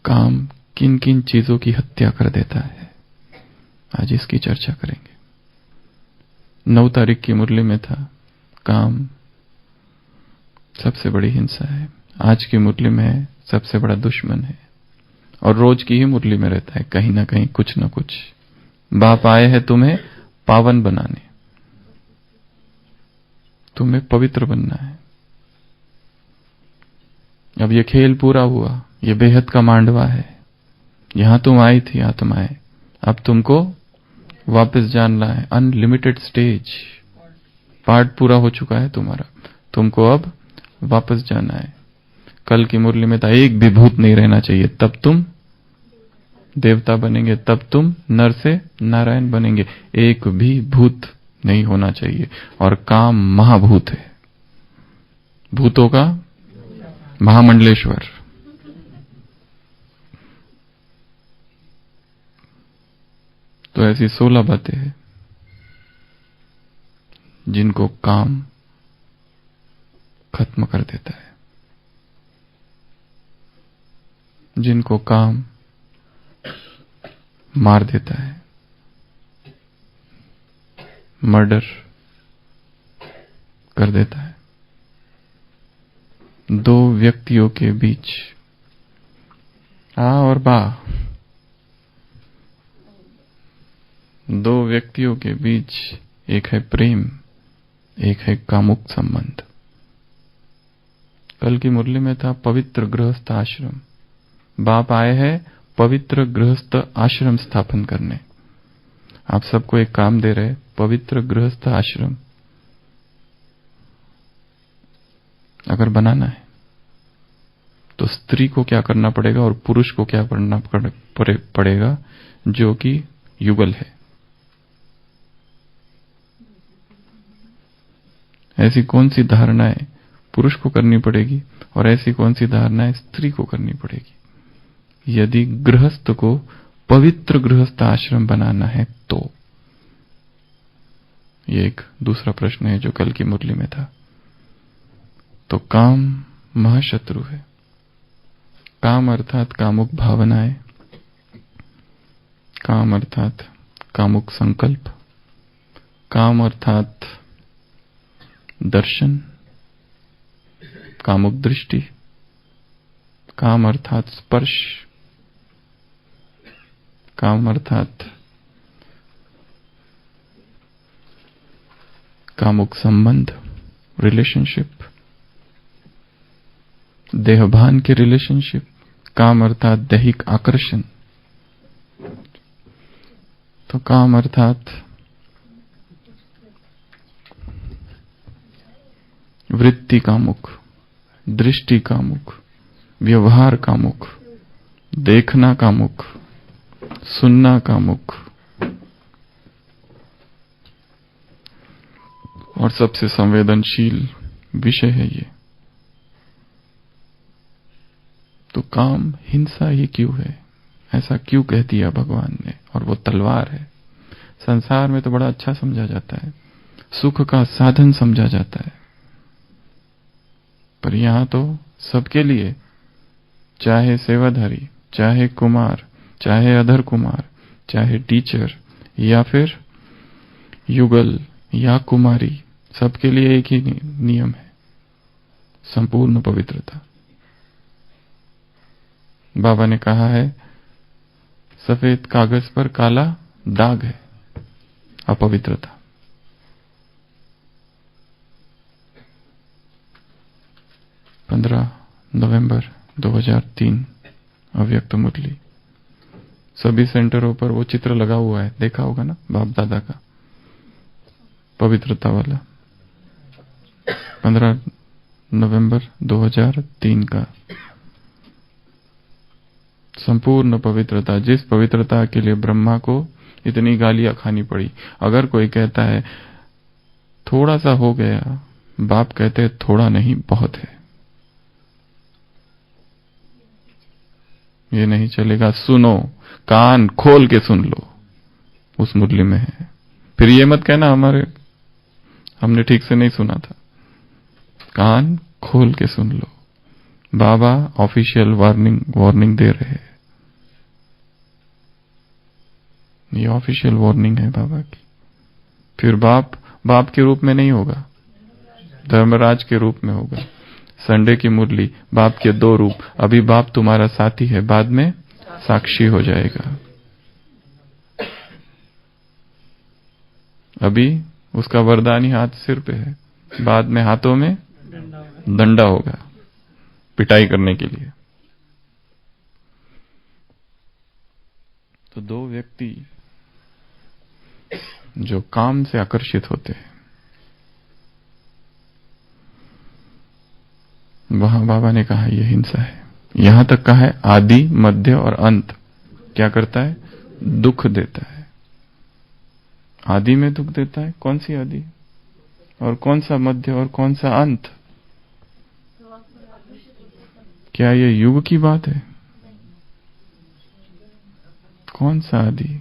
काम किन किन चीजों की हत्या कर देता है, आज इसकी चर्चा करेंगे। 9 तारीख की मुरली में था, काम सबसे बड़ी हिंसा है। आज की मुरली में सबसे बड़ा दुश्मन है, और रोज की ही मुरली में रहता है कहीं ना कहीं कुछ ना कुछ। बाप आए हैं तुम्हें पावन बनाने, तुम्हें पवित्र बनना है। अब ये खेल पूरा हुआ, ये बेहद का मांडवा है। यहां तुम आई थी आत्माएं, अब तुमको वापस जानना है। अनलिमिटेड स्टेज, पार्ट पूरा हो चुका है तुम्हारा, तुमको अब वापस जाना है। कल की मुरली में था एक भी भूत नहीं रहना चाहिए, तब तुम देवता बनेंगे, तब तुम नर से नारायण बनेंगे। एक भी भूत नहीं होना चाहिए। और काम महाभूत है, भूतों का महामंडलेश्वर। तो ऐसी 16 बातें हैं जिनको काम खत्म कर देता है, जिनको काम मार देता है, मर्डर कर देता है। 2 व्यक्तियों के बीच आ और बा, 2 व्यक्तियों के बीच एक है प्रेम, एक है कामुक संबंध। कल की मुरली में था पवित्र गृहस्थ आश्रम। बाप आए हैं पवित्र गृहस्थ आश्रम स्थापन करने। आप सबको एक काम दे रहे, पवित्र गृहस्थ आश्रम अगर बनाना है तो स्त्री को क्या करना पड़ेगा और पुरुष को क्या करना पड़ेगा, जो कि युगल है। ऐसी कौन सी धारणाएं पुरुष को करनी पड़ेगी और ऐसी कौन सी धारणाएं स्त्री को करनी पड़ेगी, यदि गृहस्थ को पवित्र गृहस्थ आश्रम बनाना है तो? ये एक दूसरा प्रश्न है जो कल की मुरली में था। तो काम महाशत्रु है। काम अर्थात कामुक भावनाएं, काम अर्थात कामुक संकल्प, काम अर्थात दर्शन, कामुक दृष्टि, काम अर्थात स्पर्श, काम अर्थात कामुक संबंध, रिलेशनशिप, देहभान के रिलेशनशिप, काम अर्थात दैहिक आकर्षण। तो काम अर्थात वृत्ति कामुक, दृष्टि कामुक, व्यवहार कामुक, देखना कामुक, सुनना कामुक, और सबसे संवेदनशील विषय है ये। तो काम हिंसा ही क्यों है, ऐसा क्यों कह दिया भगवान ने? और वो तलवार है। संसार में तो बड़ा अच्छा समझा जाता है, सुख का साधन समझा जाता है, पर यहां तो सबके लिए, चाहे सेवाधारी, चाहे कुमार, चाहे अधर कुमार, चाहे टीचर या फिर युगल या कुमारी, सबके लिए एक ही नियम है, संपूर्ण पवित्रता। बाबा ने कहा है सफेद कागज पर काला दाग है, अपवित्रता। नवंबर 2003 अव्यक्त मुरली। सभी सेंटरों पर वो चित्र लगा हुआ है, देखा होगा ना, बाप दादा का पवित्रता वाला। 15 नवंबर 2003 का संपूर्ण पवित्रता, जिस पवित्रता के लिए ब्रह्मा को इतनी गालियां खानी पड़ी। अगर कोई कहता है थोड़ा सा हो गया, बाप कहते हैं थोड़ा नहीं बहुत है। ये नहीं चलेगा, सुनो, कान खोल के सुन लो, उस मुरली में है। फिर ये मत कहना हमने ठीक से नहीं सुना था। कान खोल के सुन लो, बाबा ऑफिशियल वार्निंग दे रहे हैं। ये ऑफिशियल वार्निंग है बाबा की। फिर बाप के रूप में नहीं होगा, धर्मराज के रूप में होगा। संडे की मुरली, बाप के दो रूप। अभी बाप तुम्हारा साथी है, बाद में साक्षी हो जाएगा। अभी उसका वरदानी हाथ सिर पे है, बाद में हाथों में डंडा होगा पिटाई करने के लिए। तो दो व्यक्ति जो काम से आकर्षित होते हैं, वहां बाबा ने कहा यह हिंसा है। यहां तक कहा है आदि, मध्य और अंत क्या करता है? दुख देता है। आदि में दुख देता है, कौन सी आदि और कौन सा मध्य और कौन सा अंत? क्या ये युग की बात है? कौन सा आदि,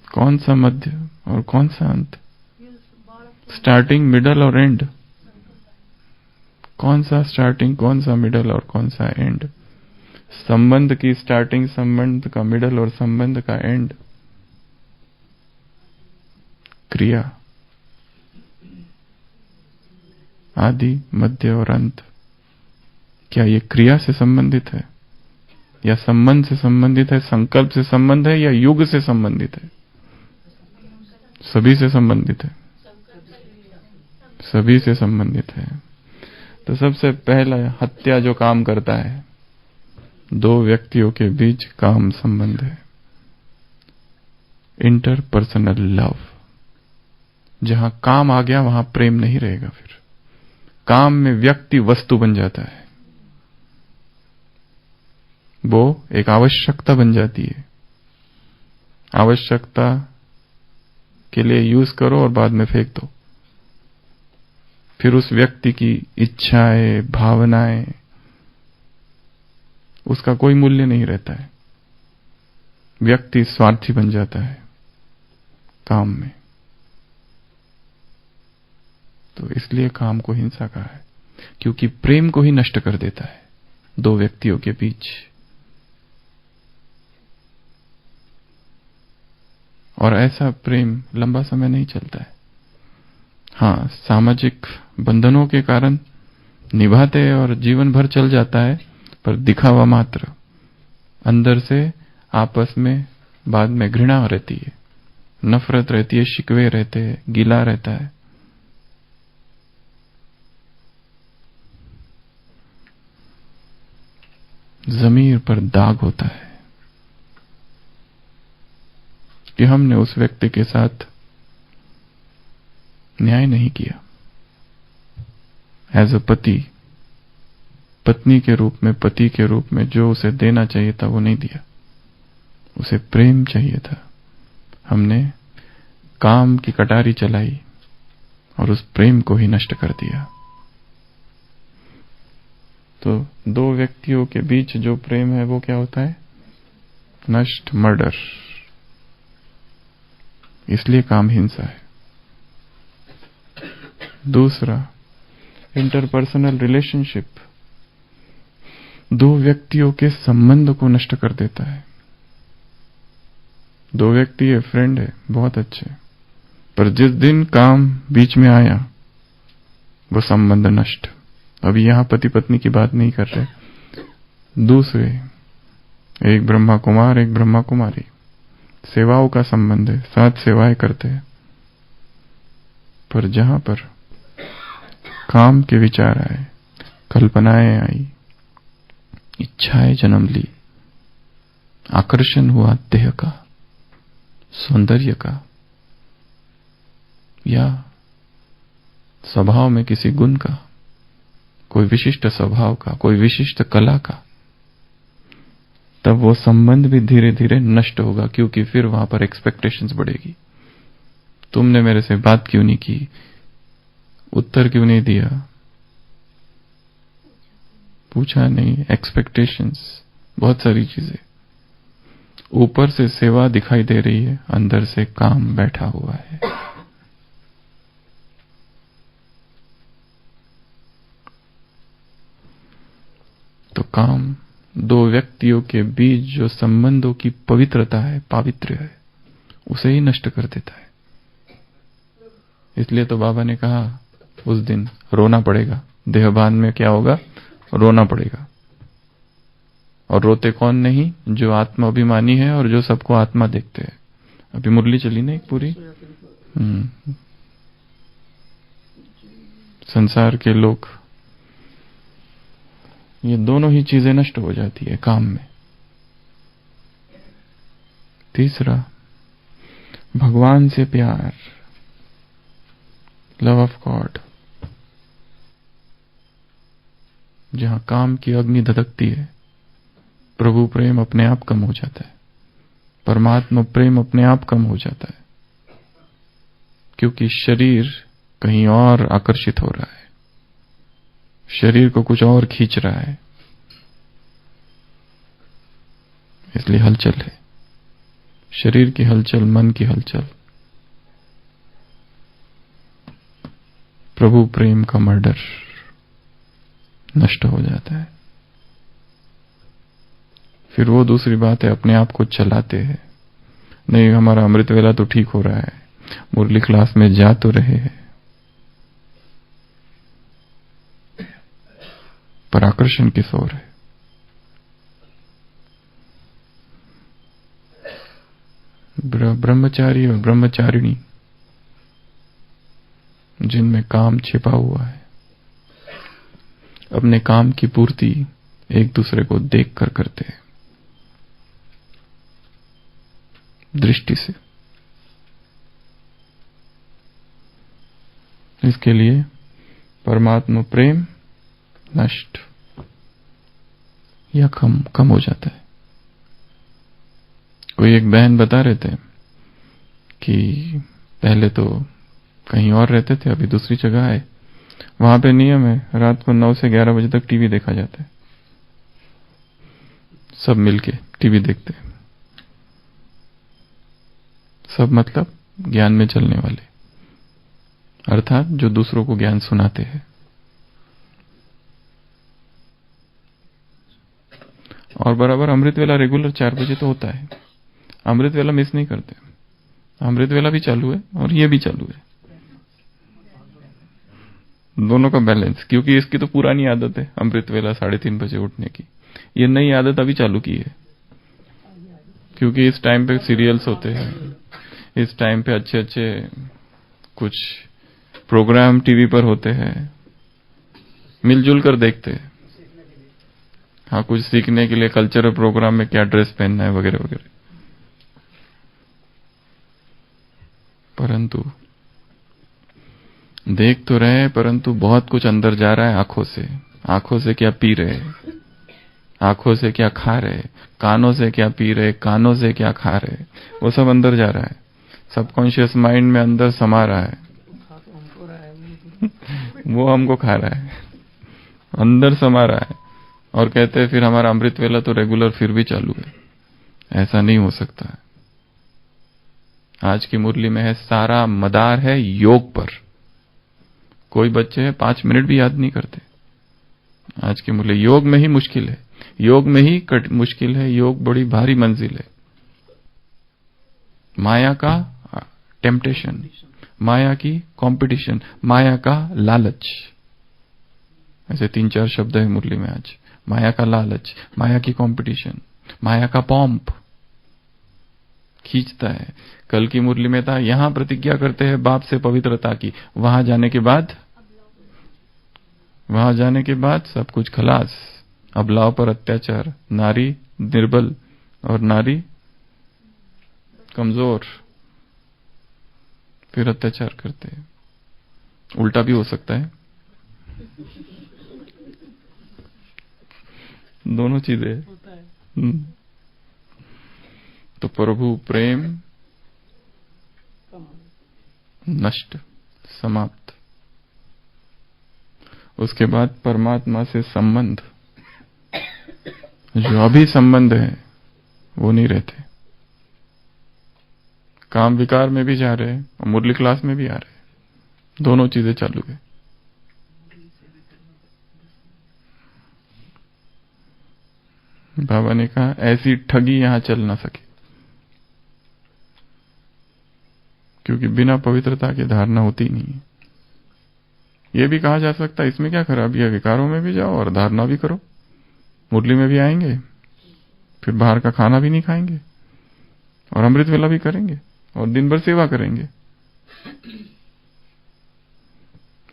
कौन सा मध्य और कौन सा अंत? स्टार्टिंग, मिडल और एंड। कौन सा स्टार्टिंग, कौन सा मिडल और कौन सा एंड? संबंध की स्टार्टिंग, संबंध का मिडल और संबंध का एंड। क्रिया, आदि, मध्य और अंत। क्या ये क्रिया से संबंधित है या संबंध से संबंधित है? संकल्प से संबंध है या युग से संबंधित है? सभी से संबंधित है, सभी से संबंधित है। तो सबसे पहला हत्या जो काम करता है, दो व्यक्तियों के बीच काम संबंध है, इंटरपर्सनल लव। जहां काम आ गया वहां प्रेम नहीं रहेगा। फिर काम में व्यक्ति वस्तु बन जाता है, वो एक आवश्यकता बन जाती है। आवश्यकता के लिए यूज करो और बाद में फेंक दो। फिर उस व्यक्ति की इच्छाएं, भावनाएं, उसका कोई मूल्य नहीं रहता है। व्यक्ति स्वार्थी बन जाता है काम में। तो इसलिए काम को हिंसा कहा है, क्योंकि प्रेम को ही नष्ट कर देता है दो व्यक्तियों के बीच। और ऐसा प्रेम लंबा समय नहीं चलता है। हाँ, सामाजिक बंधनों के कारण निभाते हैं और जीवन भर चल जाता है, पर दिखावा मात्र। अंदर से आपस में बाद में घृणा रहती है, नफरत रहती है, शिकवे रहते हैं, गिला रहता है। ज़मीर पर दाग होता है कि हमने उस व्यक्ति के साथ न्याय नहीं किया। एज अ पति, पत्नी के रूप में, पति के रूप में जो उसे देना चाहिए था वो नहीं दिया। उसे प्रेम चाहिए था, हमने काम की कटारी चलाई और उस प्रेम को ही नष्ट कर दिया। तो दो व्यक्तियों के बीच जो प्रेम है वो क्या होता है? नष्ट, मर्डर। इसलिए काम हिंसा है। दूसरा, इंटरपर्सनल रिलेशनशिप दो व्यक्तियों के संबंध को नष्ट कर देता है। दो व्यक्ति है, फ्रेंड है, बहुत अच्छे, पर जिस दिन काम बीच में आया वो संबंध नष्ट। अभी यहां पति पत्नी की बात नहीं कर रहे। दूसरे, एक ब्रह्मा कुमार, एक ब्रह्मा कुमारी, सेवाओं का संबंध है, साथ सेवाएं करते हैं, पर जहां पर काम के विचार आए, कल्पनाएं आई, इच्छाएं जन्म ली, आकर्षण हुआ देह का, सौंदर्य का, या स्वभाव में किसी गुण का, कोई विशिष्ट स्वभाव का, कोई विशिष्ट कला का, तब वो संबंध भी धीरे धीरे नष्ट होगा। क्योंकि फिर वहां पर एक्सपेक्टेशंस बढ़ेगी। तुमने मेरे से बात क्यों नहीं की, उत्तर क्यों नहीं दिया, पूछा नहीं, एक्सपेक्टेशंस, बहुत सारी चीजें। ऊपर से सेवा दिखाई दे रही है, अंदर से काम बैठा हुआ है। तो काम दो व्यक्तियों के बीच जो संबंधों की पवित्रता है, पावित्र्य है, उसे ही नष्ट कर देता है। इसलिए तो बाबा ने कहा उस दिन रोना पड़ेगा, देहभान में क्या होगा, रोना पड़ेगा। और रोते कौन नहीं, जो आत्मा अभिमानी है और जो सबको आत्मा देखते हैं। अभी मुरली चली ना एक पूरी। संसार के लोग, ये दोनों ही चीजें नष्ट हो जाती है काम में। तीसरा, भगवान से प्यार, लव ऑफ गॉड। जहां काम की अग्नि धधकती है, प्रभु प्रेम अपने आप कम हो जाता है, परमात्मा प्रेम अपने आप कम हो जाता है, क्योंकि शरीर कहीं और आकर्षित हो रहा है, शरीर को कुछ और खींच रहा है, इसलिए हलचल है। शरीर की हलचल, मन की हलचल, प्रभु प्रेम का मर्डर नष्ट हो जाता है। फिर वो दूसरी बात है, अपने आप को चलाते हैं, नहीं हमारा अमृत वेला तो ठीक हो रहा है, मुरली क्लास में जा तो रहे हैं, पर आकर्षण किस ओर है। ब्रह्मचारी और ब्रह्मचारिणी जिनमें काम छिपा हुआ है, अपने काम की पूर्ति एक दूसरे को देखकर करते हैं, दृष्टि से। इसके लिए परमात्मा प्रेम नष्ट या कम हो जाता है। कोई एक बहन बता रहे थे कि पहले तो कहीं और रहते थे, अभी दूसरी जगह है, वहां पे नियम है रात को 9 से 11 बजे तक टीवी देखा जाता है, सब मिलके टीवी देखते हैं। सब मतलब ज्ञान में चलने वाले, अर्थात जो दूसरों को ज्ञान सुनाते हैं। और बराबर अमृत वेला रेगुलर 4 बजे तो होता है, अमृत वेला मिस नहीं करते। अमृत वेला भी चालू है और ये भी चालू है, दोनों का बैलेंस। क्योंकि इसकी तो पुरानी आदत है अमृत वेला 3:30 बजे उठने की, ये नई आदत अभी चालू की है, क्योंकि इस टाइम पे सीरियल्स होते हैं, इस टाइम पे अच्छे अच्छे कुछ प्रोग्राम टीवी पर होते हैं, मिलजुल कर देखते हैं। हाँ, कुछ सीखने के लिए कल्चरल प्रोग्राम में क्या ड्रेस पहनना है वगैरह वगैरह। परंतु देख तो रहे, परंतु बहुत कुछ अंदर जा रहा है आंखों से। आंखों से क्या पी रहे, आंखों से क्या खा रहे, कानों से क्या पी रहे, कानों से क्या खा रहे, वो सब अंदर जा रहा है, सबकॉन्शियस माइंड में अंदर समा रहा है। वो हमको खा रहा है, अंदर समा रहा है। और कहते हैं फिर हमारा अमृत वेला तो रेगुलर फिर भी चालू है। ऐसा नहीं हो सकता है। आज की मुरली में है सारा मदार है योग पर। कोई बच्चे हैं 5 मिनट भी याद नहीं करते। आज की मुरली योग में ही मुश्किल है, योग में ही मुश्किल है, योग बड़ी भारी मंजिल है। माया का टेम्पटेशन, माया की कंपटीशन, माया का लालच, ऐसे 3-4 शब्द है मुरली में आज। माया का लालच, माया की कंपटीशन, माया का पॉम्प खींचता है। कल की मुरली में था, यहां प्रतिज्ञा करते हैं बाप से पवित्रता की, वहां जाने के बाद सब कुछ खलास। अबलाओं पर अत्याचार, नारी निर्बल और नारी कमजोर, फिर अत्याचार करते हैं। उल्टा भी हो सकता है, दोनों चीजें। तो प्रभु प्रेम नष्ट, समाप्त। उसके बाद परमात्मा से संबंध, जो अभी संबंध है वो नहीं रहते। काम विकार में भी जा रहे हैं और मुरली क्लास में भी आ रहे हैं, दोनों चीजें चालू है। बाबा ने कहा ऐसी ठगी यहां चल ना सके, क्योंकि बिना पवित्रता के धारणा होती नहीं है। यह भी कहा जा सकता है इसमें क्या खराबी है, विकारों में भी जाओ और धारणा भी करो, मुरली में भी आएंगे, फिर बाहर का खाना भी नहीं खाएंगे और अमृत वेला भी करेंगे और दिन भर सेवा करेंगे।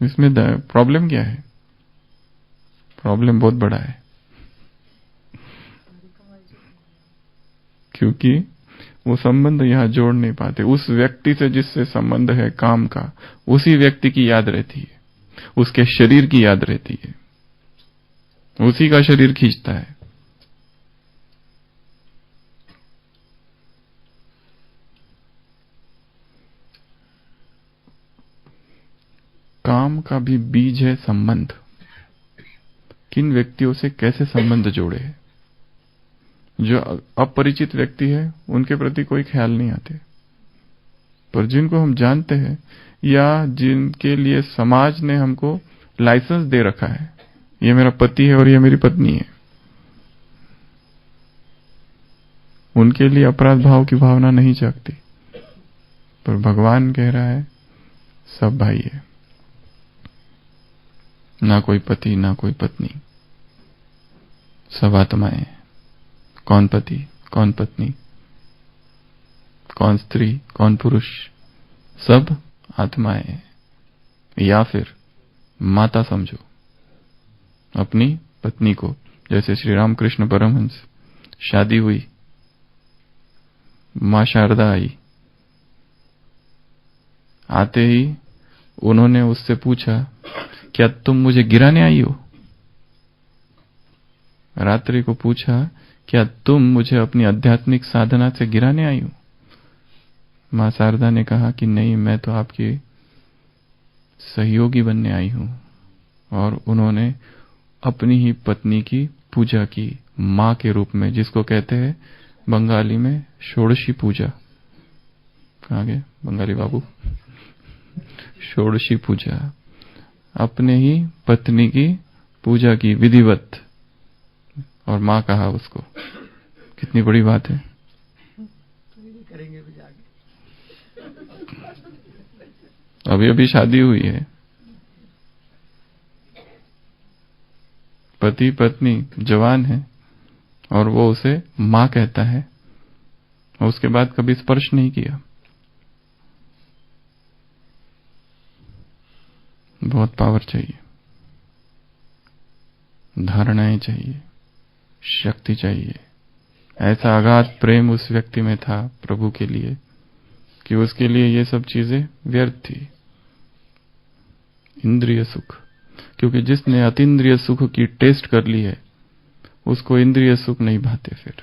इसमें प्रॉब्लम क्या है? प्रॉब्लम बहुत बड़ा है, क्योंकि वो संबंध यहां जोड़ नहीं पाते। उस व्यक्ति से जिससे संबंध है काम का, उसी व्यक्ति की याद रहती है, उसके शरीर की याद रहती है, उसी का शरीर खींचता है। काम का भी बीज है संबंध। किन व्यक्तियों से कैसे संबंध जोड़े है। जो अपरिचित व्यक्ति है उनके प्रति कोई ख्याल नहीं आते, पर जिनको हम जानते हैं या जिनके लिए समाज ने हमको लाइसेंस दे रखा है, ये मेरा पति है और ये मेरी पत्नी है, उनके लिए अपराध भाव की भावना नहीं जागती। पर भगवान कह रहा है सब भाई है, ना कोई पति ना कोई पत्नी, सब आत्माएं। कौन पति कौन पत्नी, कौन स्त्री कौन पुरुष, सब आत्माएं। या फिर माता समझो अपनी पत्नी को, जैसे श्री रामकृष्ण परमहंस, शादी हुई, मां शारदा आई, आते ही उन्होंने उससे पूछा क्या तुम मुझे गिराने आई हो? रात्रि को पूछा क्या तुम मुझे अपनी आध्यात्मिक साधना से गिराने आई हो? मां शारदा ने कहा कि नहीं, मैं तो आपकी सहयोगी बनने आई हूं। और उन्होंने अपनी ही पत्नी की पूजा की, मां के रूप में, जिसको कहते हैं बंगाली में षोडशी पूजा। कहाँ गए बंगाली बाबू? षोडशी पूजा, अपने ही पत्नी की पूजा की विधिवत, और मां कहा उसको। कितनी बड़ी बात है। अभी अभी शादी हुई है, पति पत्नी जवान है और वो उसे मां कहता है और उसके बाद कभी स्पर्श नहीं किया। बहुत पावर चाहिए, धारणाएं चाहिए, शक्ति चाहिए। ऐसा अगाध प्रेम उस व्यक्ति में था प्रभु के लिए कि उसके लिए ये सब चीजें व्यर्थ थी। इंद्रिय सुख, क्योंकि जिसने अतीन्द्रिय सुख की टेस्ट कर ली है उसको इंद्रिय सुख नहीं भाते फिर।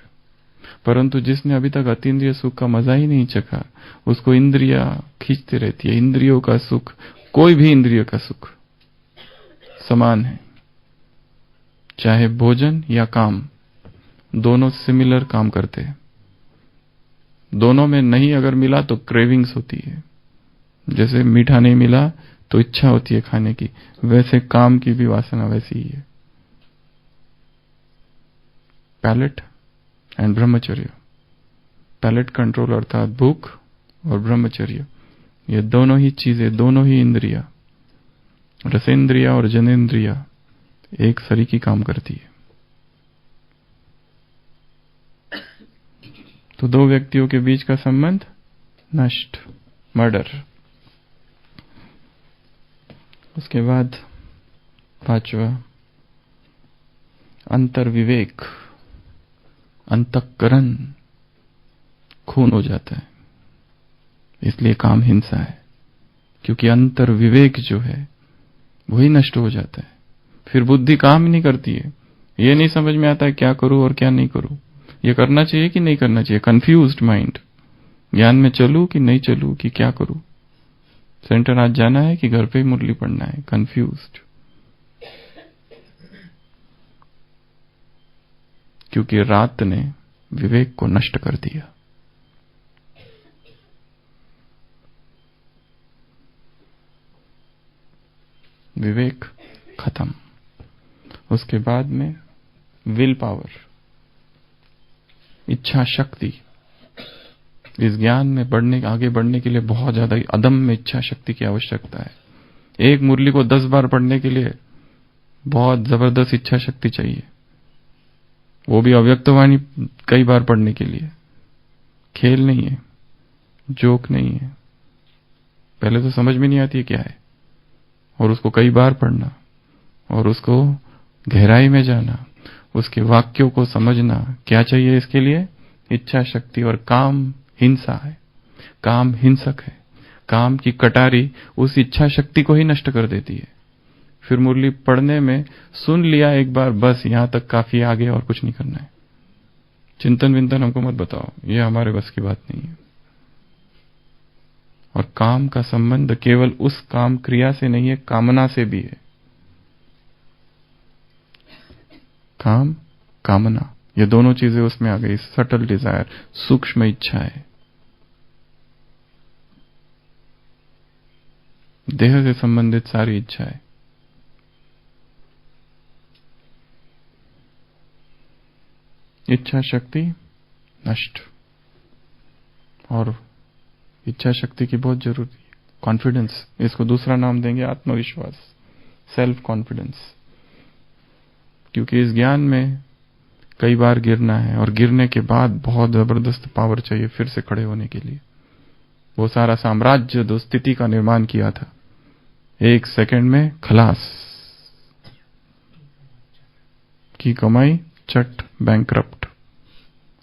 परंतु जिसने अभी तक अतीन्द्रिय सुख का मजा ही नहीं चखा, उसको इंद्रियां खींचती रहती है। इंद्रियों का सुख, कोई भी इंद्रिय का सुख समान है, चाहे भोजन या काम, दोनों सिमिलर काम करते हैं। दोनों में नहीं अगर मिला तो क्रेविंग्स होती है। जैसे मीठा नहीं मिला तो इच्छा होती है खाने की, वैसे काम की भी वासना वैसी ही है। पैलेट एंड ब्रह्मचर्य, पैलेट कंट्रोल अर्थात भूख, और ब्रह्मचर्य, ये दोनों ही चीजें, दोनों ही इंद्रिया, रसेंद्रिया और जनेन्द्रिया, एक सरीकी काम करती है। तो दो व्यक्तियों के बीच का संबंध नष्ट, मर्डर। उसके बाद पांचवा, अंतर्विवेक, अंतःकरण खून हो जाता है, इसलिए काम हिंसा है। क्योंकि अंतर्विवेक जो है वही नष्ट हो जाता है, फिर बुद्धि काम ही नहीं करती है। ये नहीं समझ में आता है क्या करूं और क्या नहीं करूं, ये करना चाहिए कि नहीं करना चाहिए। कंफ्यूज्ड माइंड, ज्ञान में चलूं कि नहीं चलूं, कि क्या करूं, सेंटर आज जाना है कि घर पे ही मुरली पढ़ना है। कंफ्यूज्ड, क्योंकि रात ने विवेक को नष्ट कर दिया। विवेक खत्म। उसके बाद में विल पावर, इच्छा शक्ति। इस ज्ञान में आगे बढ़ने के लिए बहुत ज्यादा अदम्य इच्छा शक्ति की आवश्यकता है। एक मुरली को 10 बार पढ़ने के लिए बहुत जबरदस्त इच्छा शक्ति चाहिए, वो भी अव्यक्तवाणी कई बार पढ़ने के लिए। खेल नहीं है, जोक नहीं है। पहले तो समझ में नहीं आती है क्या है, और उसको कई बार पढ़ना और उसको गहराई में जाना, उसके वाक्यों को समझना। क्या चाहिए इसके लिए? इच्छा शक्ति। और काम हिंसा है, काम हिंसक है। काम की कटारी उस इच्छा शक्ति को ही नष्ट कर देती है। फिर मुरली पढ़ने में सुन लिया एक बार, बस यहां तक काफी, आगे और कुछ नहीं करना है। चिंतन विंतन हमको मत बताओ, ये हमारे बस की बात नहीं है। और काम का संबंध केवल उस काम क्रिया से नहीं है, कामना से भी है। काम, कामना, ये दोनों चीजें उसमें आ गई। सटल डिजायर, सूक्ष्म इच्छा है, देह से संबंधित सारी इच्छा है। इच्छा शक्ति नष्ट, और इच्छा शक्ति की बहुत जरूरी है कॉन्फिडेंस। इसको दूसरा नाम देंगे आत्मविश्वास, सेल्फ कॉन्फिडेंस। क्योंकि इस ज्ञान में कई बार गिरना है, और गिरने के बाद बहुत जबरदस्त पावर चाहिए फिर से खड़े होने के लिए। वो सारा साम्राज्य जो स्थिति का निर्माण किया था, 1 सेकंड में खलास की कमाई चट, बैंकरप्ट।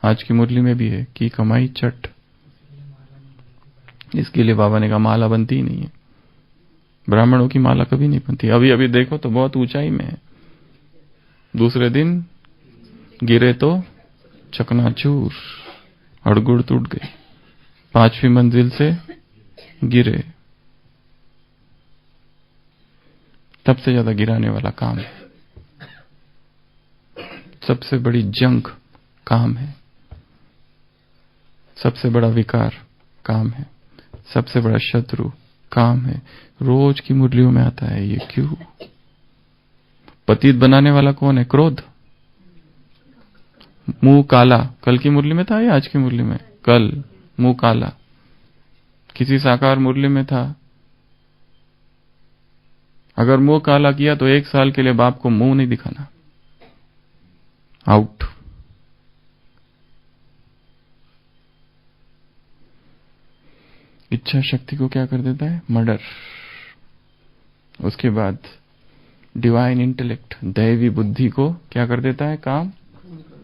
आज की मुरली में भी है की कमाई चट। इसके लिए बाबा ने कहा माला बनती ही नहीं है, ब्राह्मणों की माला कभी नहीं बनती। अभी अभी देखो तो बहुत ऊंचाई में है, दूसरे दिन गिरे तो चकनाचूर, अड़गुड़ टूट गई, 5वीं मंजिल से गिरे। सबसे ज्यादा गिराने वाला काम है, सबसे बड़ी जंग काम है, सबसे बड़ा विकार काम है, सबसे बड़ा शत्रु काम है। रोज की मुरलियों में आता है ये। क्यों? पतित बनाने वाला कौन है? क्रोध। मुंह काला, कल की मुरली में था या आज की मुरली में? कल मुंह काला। किसी साकार मुरली में था, अगर मुंह काला किया तो 1 साल के लिए बाप को मुंह नहीं दिखाना, आउट। इच्छा शक्ति को क्या कर देता है? मर्डर। उसके बाद डिवाइन इंटेलेक्ट, दैवी बुद्धि को क्या कर देता है? काम,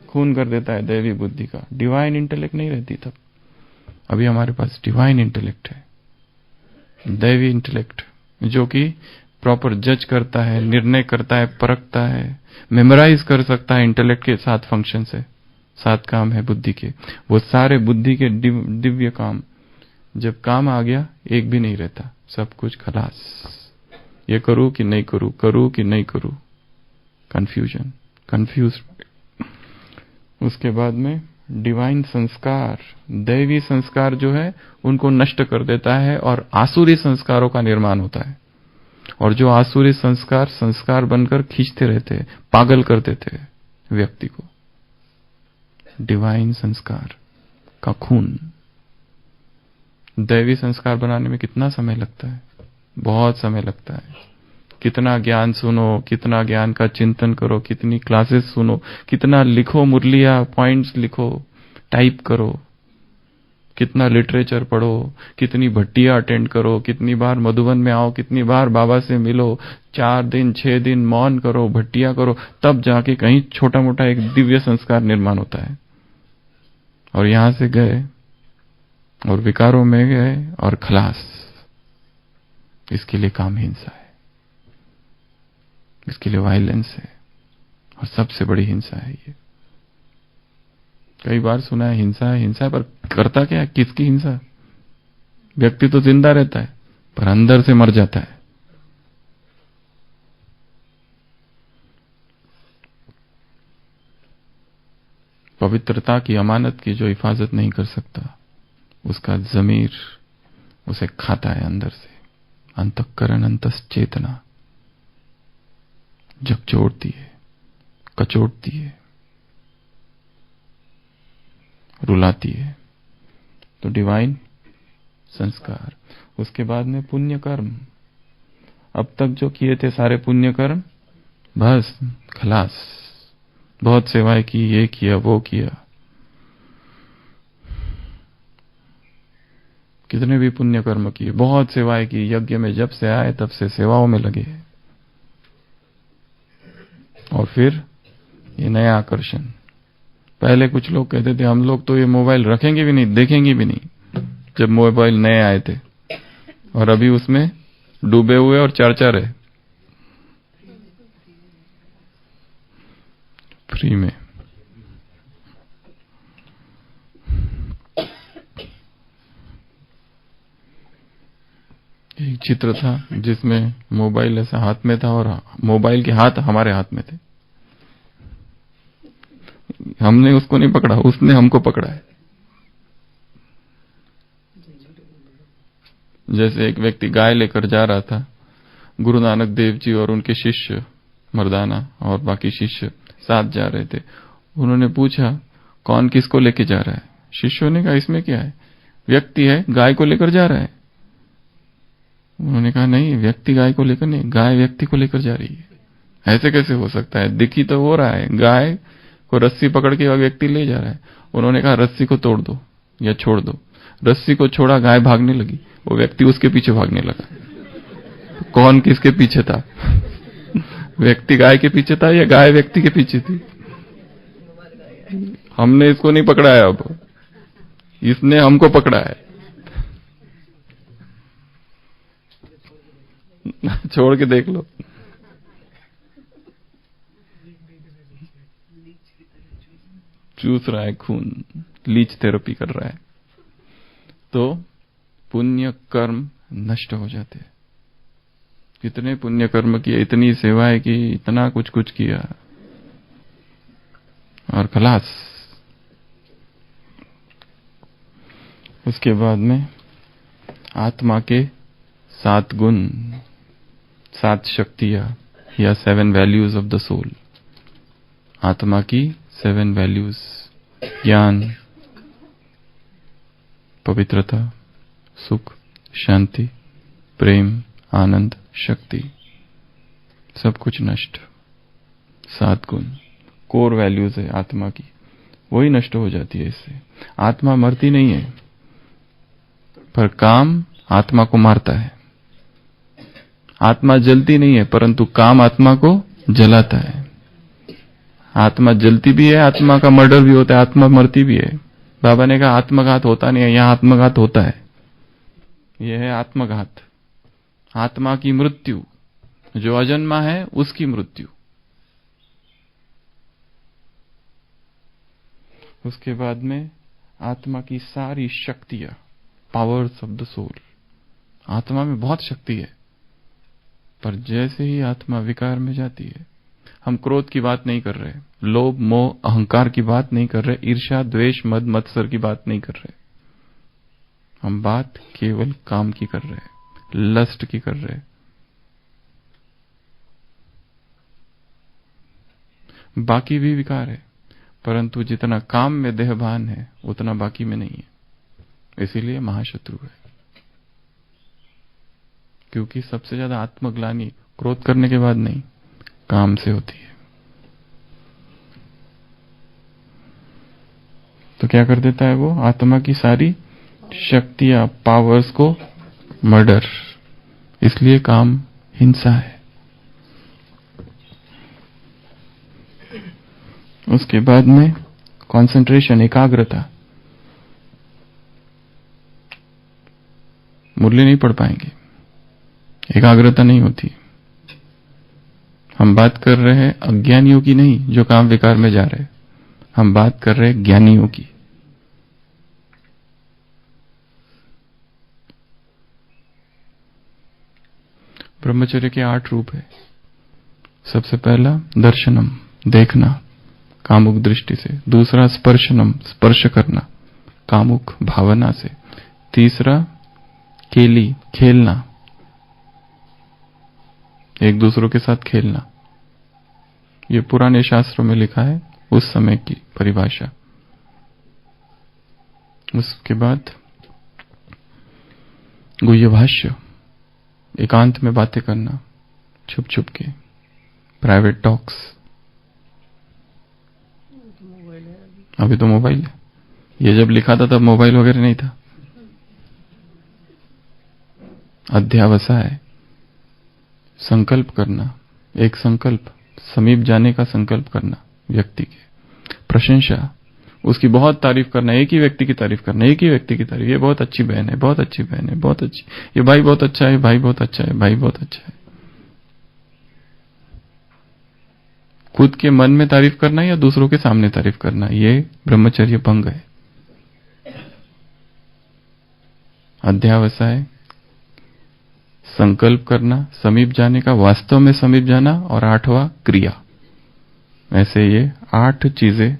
खून कर देता है दैवी बुद्धि का। डिवाइन इंटेलेक्ट नहीं रहती तब। अभी हमारे पास डिवाइन इंटेलेक्ट है, दैवी इंटेलेक्ट, जो कि प्रॉपर जज करता है, निर्णय करता है, परखता है, मेमोराइज कर सकता है। इंटेलेक्ट के 7 फंक्शन है, 7 काम है बुद्धि के। वो सारे बुद्धि के दिव्य काम, जब काम आ गया एक भी नहीं रहता, सब कुछ खलास। ये करूं कि नहीं करूं, करूं कि नहीं करूं, कंफ्यूजन, कंफ्यूज। उसके बाद में डिवाइन संस्कार, दैवी संस्कार जो है उनको नष्ट कर देता है और आसुरी संस्कारों का निर्माण होता है। और जो आसुरी संस्कार संस्कार बनकर खींचते रहते, पागल कर देते व्यक्ति को। डिवाइन संस्कार का खून। दैवी संस्कार बनाने में कितना समय लगता है? बहुत समय लगता है। कितना ज्ञान सुनो, कितना ज्ञान का चिंतन करो, कितनी क्लासेस सुनो, कितना लिखो, मुरलिया पॉइंट्स लिखो, टाइप करो, कितना लिटरेचर पढ़ो, कितनी भट्टियां अटेंड करो, कितनी बार मधुबन में आओ, कितनी बार बाबा से मिलो, 4 दिन 6 दिन मौन करो, भट्टियां करो, तब जाके कहीं छोटा मोटा एक दिव्य संस्कार निर्माण होता है। और यहां से गए और विकारों में गए और खलास। इसके लिए काम हिंसा है, इसके लिए वायलेंस है, और सबसे बड़ी हिंसा है ये। कई बार सुना है हिंसा है, हिंसा है, पर करता क्या है? किसकी हिंसा? व्यक्ति तो जिंदा रहता है पर अंदर से मर जाता है। पवित्रता की, अमानत की जो हिफाजत नहीं कर सकता, उसका जमीर उसे खाता है अंदर से। अंतःकरण, अंतश्चेतना झकझोरती है, कचोटती है। रुलाती है। तो डिवाइन संस्कार, उसके बाद में पुण्य कर्म। अब तक जो किए थे सारे पुण्य कर्म बस खलास, बहुत सेवाएं की, ये किया वो किया, कितने भी पुण्य कर्म किए, बहुत सेवाएं की, यज्ञ में जब से आए तब से सेवाओं में लगे। और फिर ये नया आकर्षण। पहले कुछ लोग कहते थे हम लोग तो ये मोबाइल रखेंगे भी नहीं, देखेंगे भी नहीं, जब मोबाइल नए आए थे, और अभी उसमें डूबे हुए और चर्चा रहे फ्री में। एक चित्र था जिसमें मोबाइल ऐसा हाथ में था और मोबाइल के हाथ हमारे हाथ में थे। हमने उसको नहीं पकड़ा, उसने हमको पकड़ा है। जैसे एक व्यक्ति गाय लेकर जा रहा था, गुरु नानक देव जी और उनके शिष्य मर्दाना और बाकी शिष्य साथ जा रहे थे। उन्होंने पूछा कौन किसको लेके जा रहा है? शिष्यों ने कहा इसमें क्या है, व्यक्ति है गाय को लेकर जा रहा है। उन्होंने कहा नहीं, व्यक्ति गाय को लेकर नहीं, गाय व्यक्ति को लेकर जा रही है। ऐसे कैसे हो सकता है? दिखी तो हो रहा है, गाय को रस्सी पकड़ के व्यक्ति ले जा रहा है। उन्होंने कहा रस्सी को तोड़ दो या छोड़ दो। रस्सी को छोड़ा, गाय भागने लगी, वो व्यक्ति उसके पीछे भागने लगा। कौन किसके पीछे था? व्यक्ति गाय के पीछे था या गाय व्यक्ति के पीछे थी? हमने इसको नहीं पकड़ा है, अब इसने हमको पकड़ा है। छोड़ के देख लो। चूस रहा है खून, लीच थेरेपी कर रहा है। तो पुण्य कर्म नष्ट हो जाते। कितने पुण्य कर्म किए, इतनी सेवाएं की, इतना कुछ कुछ किया, और खलास। उसके बाद में आत्मा के 7 गुण, 7 शक्तियां या 7 वैल्यूज ऑफ द सोल। आत्मा की 7 वैल्यूज, ज्ञान, पवित्रता, सुख, शांति, प्रेम, आनंद, शक्ति, सब कुछ नष्ट। 7 गुण कोर वैल्यूज है आत्मा की, वही नष्ट हो जाती है इससे। आत्मा मरती नहीं है, पर काम आत्मा को मारता है। आत्मा जलती नहीं है, परंतु काम आत्मा को जलाता है। आत्मा जलती भी है, आत्मा का मर्डर भी होता है, आत्मा मरती भी है। बाबा ने कहा आत्मघात होता नहीं है, यहां आत्मघात होता है। यह है आत्मघात, आत्मा की मृत्यु। जो अजन्मा है उसकी मृत्यु। उसके बाद में आत्मा की सारी शक्तियां, पावर्स ऑफ द सोल। आत्मा में बहुत शक्ति है, पर जैसे ही आत्मा विकार में जाती है, हम क्रोध की बात नहीं कर रहे, लोभ मोह अहंकार की बात नहीं कर रहे, ईर्ष्या द्वेष मद मत्सर की बात नहीं कर रहे, हम बात केवल काम की कर रहे, लस्ट की कर रहे। बाकी भी विकार है, परंतु जितना काम में देहभान है उतना बाकी में नहीं है। इसीलिए महाशत्रु है, क्योंकि सबसे ज्यादा आत्मग्लानि क्रोध करने के बाद नहीं, काम से होती है। तो क्या कर देता है वो? आत्मा की सारी शक्तियां, पावर्स को मर्डर। इसलिए काम हिंसा है। उसके बाद में कंसंट्रेशन, एकाग्रता। मुरली नहीं पढ़ पाएंगे, एकाग्रता नहीं होती। हम बात कर रहे हैं अज्ञानियों की नहीं, जो काम विकार में जा रहे हैं। हम बात कर रहे हैं ज्ञानियों की। ब्रह्मचर्य के 8 रूप है। सबसे पहला दर्शनम, देखना कामुक दृष्टि से। दूसरा स्पर्शनम, स्पर्श करना कामुक भावना से। तीसरा केली, खेलना, एक दूसरों के साथ खेलना। ये पुराने शास्त्रों में लिखा है, उस समय की परिभाषा। उसके बाद गुह्य भाष्य, एकांत में बातें करना, छुप छुप के, प्राइवेट टॉक्स। अभी तो मोबाइल है, ये जब लिखा था तब मोबाइल वगैरह नहीं था। अध्यावसाय, संकल्प करना, एक संकल्प, समीप जाने का संकल्प करना व्यक्ति के। प्रशंसा, उसकी बहुत तारीफ करना, एक ही व्यक्ति की तारीफ करना, एक ही व्यक्ति की तारीफ, ये बहुत अच्छी बहन है, बहुत अच्छी बहन है, बहुत अच्छी, ये भाई बहुत अच्छा है, भाई बहुत अच्छा है, भाई बहुत अच्छा है। खुद के मन में तारीफ करना या दूसरों के सामने तारीफ करना, ये ब्रह्मचर्य भंग है। अध्यावसाय, संकल्प करना, समीप जाने का, वास्तव में समीप जाना, और 8वां क्रिया। ऐसे ये 8 चीजें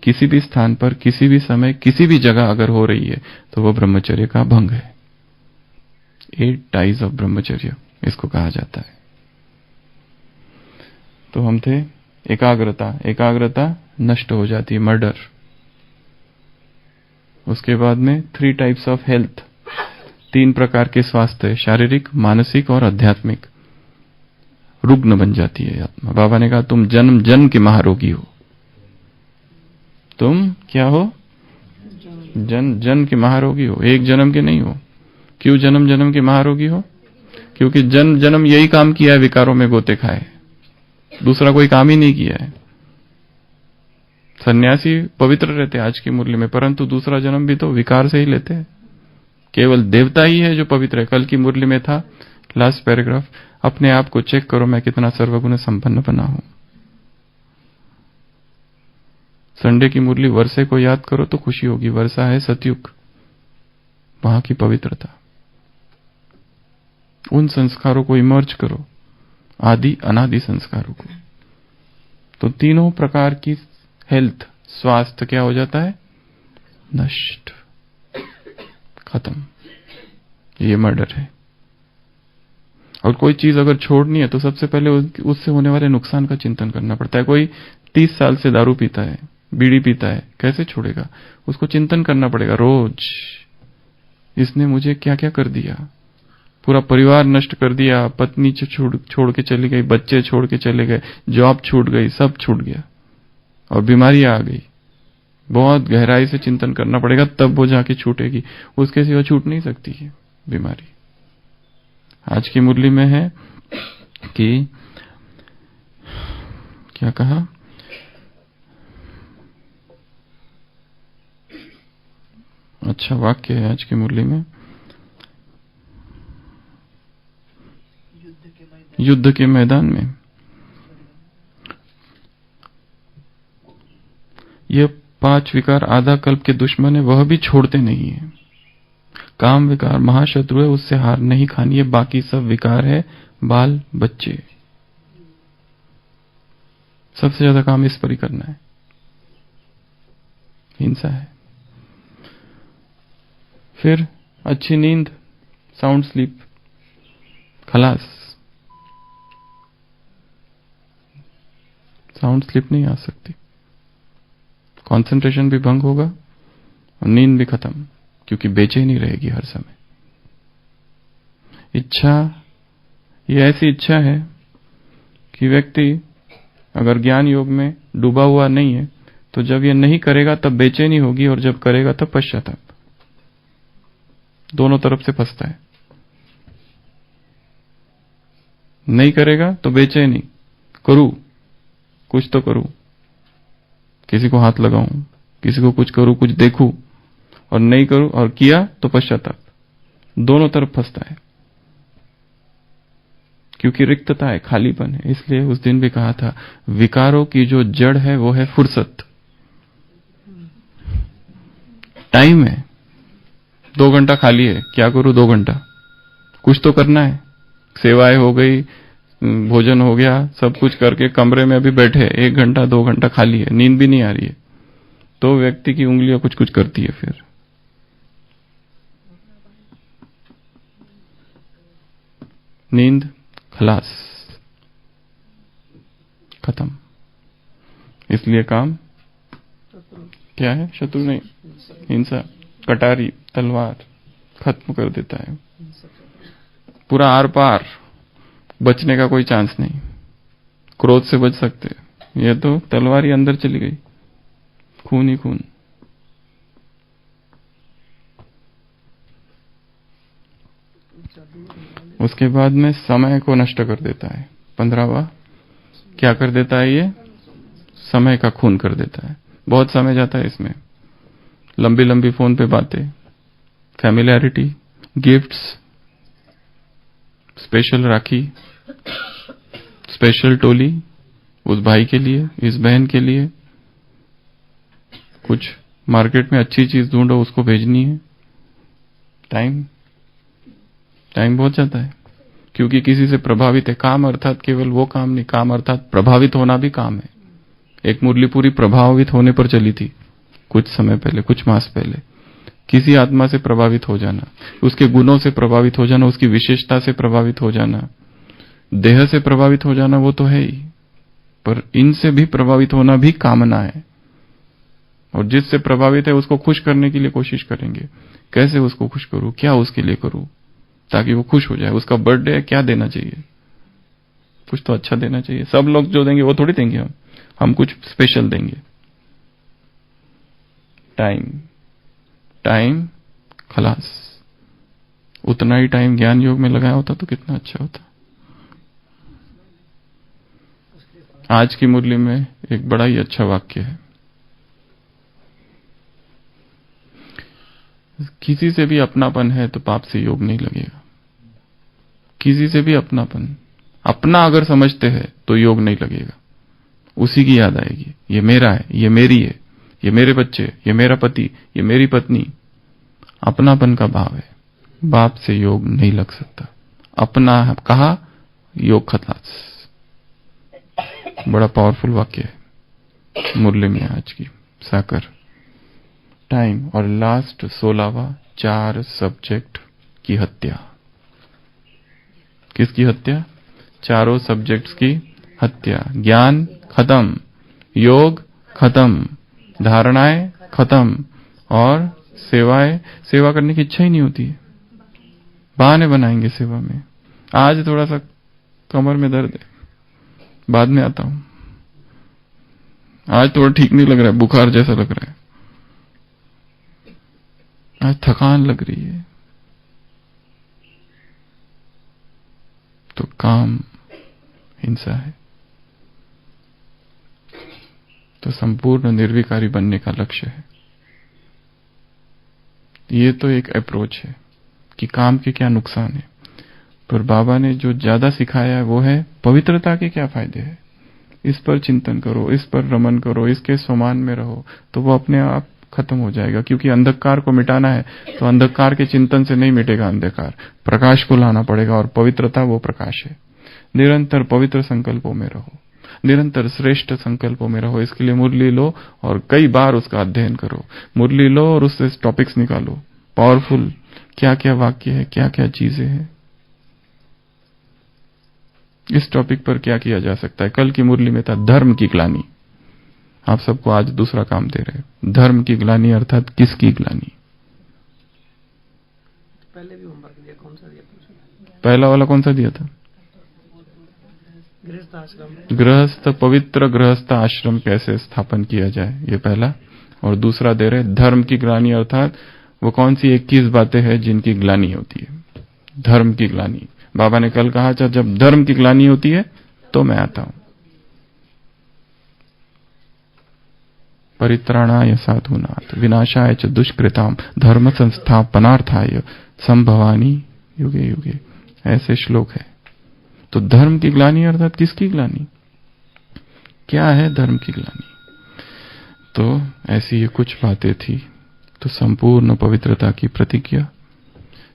किसी भी स्थान पर, किसी भी समय, किसी भी जगह अगर हो रही है तो वो ब्रह्मचर्य का भंग है। 8 टाइज ऑफ ब्रह्मचर्य इसको कहा जाता है। तो हम थे एकाग्रता, एकाग्रता नष्ट हो जाती है, मर्डर। उसके बाद में 3 टाइप्स ऑफ हेल्थ, 3 प्रकार के स्वास्थ्य, शारीरिक, मानसिक और आध्यात्मिक। रुग्ण बन जाती है आत्मा। बाबा ने कहा तुम जन्म जन्म के महारोगी हो। तुम क्या हो? जन्म जन्म के महारोगी हो, एक जन्म के नहीं हो। क्यों जन्म जन्म के महारोगी हो? क्योंकि जन्म जन्म यही काम किया है, विकारों में गोते खाए, दूसरा कोई काम ही नहीं किया है। सन्यासी पवित्र रहते आज की मुरली में, परंतु दूसरा जन्म भी तो विकार से ही लेते हैं। केवल देवता ही है जो पवित्र है। कल की मुरली में था लास्ट पैराग्राफ, अपने आप को चेक करो मैं कितना सर्वगुण संपन्न बना हूं। संडे की मुरली वर्षे को याद करो तो खुशी होगी। वर्षा है सतयुग, वहां की पवित्रता। उन संस्कारों को इमर्ज करो, आदि अनादि संस्कारों को। तो तीनों प्रकार की हेल्थ, स्वास्थ्य क्या हो जाता है? नष्ट, खत्म। ये मर्डर है। और कोई चीज अगर छोड़नी है तो सबसे पहले उससे होने वाले नुकसान का चिंतन करना पड़ता है। कोई 30 साल से दारू पीता है, बीड़ी पीता है, कैसे छोड़ेगा? उसको चिंतन करना पड़ेगा रोज, इसने मुझे क्या क्या कर दिया। पूरा परिवार नष्ट कर दिया, पत्नी छोड़ के चली गई, बच्चे छोड़ के चले गए, जॉब छूट गई, सब छूट गया और बीमारी आ गई। बहुत गहराई से चिंतन करना पड़ेगा, तब वो जाके छूटेगी, उसके सिवा छूट नहीं सकती है बीमारी। आज की मुरली में है कि क्या कहा? अच्छा वाक्य है आज की मुरली में, युद्ध के मैदान में ये 5 विकार आधा कल्प के दुश्मन है, वह भी छोड़ते नहीं है। काम विकार महाशत्रु है, उससे हार नहीं खानी है। बाकी सब विकार है बाल बच्चे, सबसे ज्यादा काम इस पर ही करना है। हिंसा है। फिर अच्छी नींद, साउंड स्लीप, खलास। साउंड स्लीप नहीं आ सकती, कंसंट्रेशन भी भंग होगा और नींद भी खत्म, क्योंकि बेचैनी रहेगी हर समय। इच्छा, ये ऐसी इच्छा है कि व्यक्ति अगर ज्ञान योग में डूबा हुआ नहीं है तो जब ये नहीं करेगा तब बेचैनी होगी, और जब करेगा तब पश्चाताप। दोनों तरफ से फंसता है। नहीं करेगा तो बेचैनी, करूं, कुछ तो करूं, किसी को हाथ लगाऊं, किसी को कुछ करूं, कुछ देखूं, और नहीं करूं और किया तो पश्चाताप। दोनों तरफ फंसता है, क्योंकि रिक्तता है, खालीपन है। इसलिए उस दिन भी कहा था, विकारों की जो जड़ है वो है फुर्सत। टाइम है, 2 घंटा खाली है, क्या करूं 2 घंटा? कुछ तो करना है। सेवाएं हो गई, भोजन हो गया, सब कुछ करके कमरे में अभी बैठे, 1 घंटा 2 घंटा खाली है, नींद भी नहीं आ रही है, तो व्यक्ति की उंगलियां कुछ कुछ करती है। फिर नींद, खलास, खत्म। इसलिए काम क्या है? शत्रु नहीं, हिंसा। कटारी तलवार खत्म कर देता है, पूरा आर पार, बचने का कोई चांस नहीं। क्रोध से बच सकते, ये तो तलवार ही अंदर चली गई, खून ही खून। उसके बाद में समय को नष्ट कर देता है। 15वां क्या कर देता है? ये समय का खून कर देता है। बहुत समय जाता है इसमें, लंबी लंबी फोन पे बातें, फैमिलियरिटी, गिफ्ट्स, स्पेशल राखी, स्पेशल टोली उस भाई के लिए, इस बहन के लिए, कुछ मार्केट में अच्छी चीज ढूंढो उसको भेजनी है। टाइम बहुत जाता है, क्योंकि किसी से प्रभावित है। काम अर्थात केवल वो काम नहीं, काम अर्थात प्रभावित होना भी काम है। एक मुरली पूरी प्रभावित होने पर चली थी कुछ समय पहले, कुछ मास पहले। किसी आत्मा से प्रभावित हो जाना, उसके गुणों से प्रभावित हो जाना, उसकी विशेषता से प्रभावित हो जाना, देह से प्रभावित हो जाना वो तो है ही, पर इनसे भी प्रभावित होना भी कामना है। और जिससे प्रभावित है उसको खुश करने के लिए कोशिश करेंगे। कैसे उसको खुश करूं, क्या उसके लिए करूं ताकि वो खुश हो जाए। उसका बर्थडे है, क्या देना चाहिए? कुछ तो अच्छा देना चाहिए। सब लोग जो देंगे वो थोड़ी देंगे, हम कुछ स्पेशल देंगे। टाइम खलास, उतना ही टाइम ज्ञान योग में लगाया होता तो कितना अच्छा होता। आज की मुरली में एक बड़ा ही अच्छा वाक्य है, किसी से भी अपनापन है तो पाप से योग नहीं लगेगा। किसी से भी अपनापन, अपना अगर समझते हैं तो योग नहीं लगेगा। उसी की याद आएगी, ये मेरा है, ये मेरी है, ये मेरे बच्चे, ये मेरा पति, ये मेरी पत्नी। अपनापन का भाव है, बाप से योग नहीं लग सकता। अपना कहा, योग खलास। बड़ा पावरफुल वाक्य है मुरली में आज की साकर। टाइम और लास्ट 16वां, 4 सब्जेक्ट की हत्या। किसकी हत्या? चारों सब्जेक्ट्स की हत्या। ज्ञान खत्म, योग खत्म, धारणाएं खत्म, और सेवा करने की इच्छा ही नहीं होती है। बहाने बनाएंगे सेवा में। आज थोड़ा सा कमर में दर्द है, बाद में आता हूं। आज थोड़ा ठीक नहीं लग रहा है, बुखार जैसा लग रहा है, आज थकान लग रही है। तो काम हिंसा है। तो संपूर्ण निर्विकारी बनने का लक्ष्य है। ये तो एक अप्रोच है कि काम के क्या नुकसान है, पर बाबा ने जो ज्यादा सिखाया है वो है पवित्रता के क्या फायदे हैं। इस पर चिंतन करो, इस पर रमन करो, इसके समान में रहो, तो वो अपने आप खत्म हो जाएगा। क्योंकि अंधकार को मिटाना है तो अंधकार के चिंतन से नहीं मिटेगा अंधकार, प्रकाश को लाना पड़ेगा। और पवित्रता वो प्रकाश है। निरंतर पवित्र संकल्पों में रहो, निरंतर श्रेष्ठ संकल्पों में रहो। इसके लिए मुरली लो और कई बार उसका अध्ययन करो। मुरली लो और उससे टॉपिक्स निकालो, पावरफुल क्या क्या वाक्य है, क्या क्या चीजें हैं, इस टॉपिक पर क्या किया जा सकता है। कल की मुरली में था धर्म की ग्लानि, आप सबको आज दूसरा काम दे रहे हैं। धर्म की ग्लानि अर्थात किसकी ग्लानि? पहले भी होमवर्क दिया, कौन सा दिया? पहला वाला कौन सा दिया था? गृहस्थ आश्रम। गृहस्थ, पवित्र गृहस्थ आश्रम कैसे स्थापन किया जाए, ये पहला। और दूसरा दे रहे धर्म की ग्लानि अर्थात वो कौन सी 21 बातें हैं जिनकी ग्लानि होती है। धर्म की ग्लानि। बाबा ने कल कहा था जब धर्म की ग्लानि होती है तो मैं आता हूं। परित्राणाय साधूनां विनाशाय च दुष्कृताम धर्म संस्थापनार्थाय संभवानी युगे युगे, ऐसे श्लोक है। तो धर्म की ग्लानि अर्थात किसकी ग्लानि? क्या है धर्म की ग्लानि? तो ऐसी ये कुछ बातें थी। तो संपूर्ण पवित्रता की प्रतिज्ञा,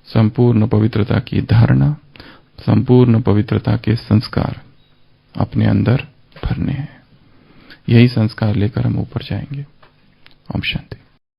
संपूर्ण पवित्रता की धारणा, संपूर्ण पवित्रता के संस्कार अपने अंदर भरने हैं। यही संस्कार लेकर हम ऊपर जाएंगे। ओम शांति।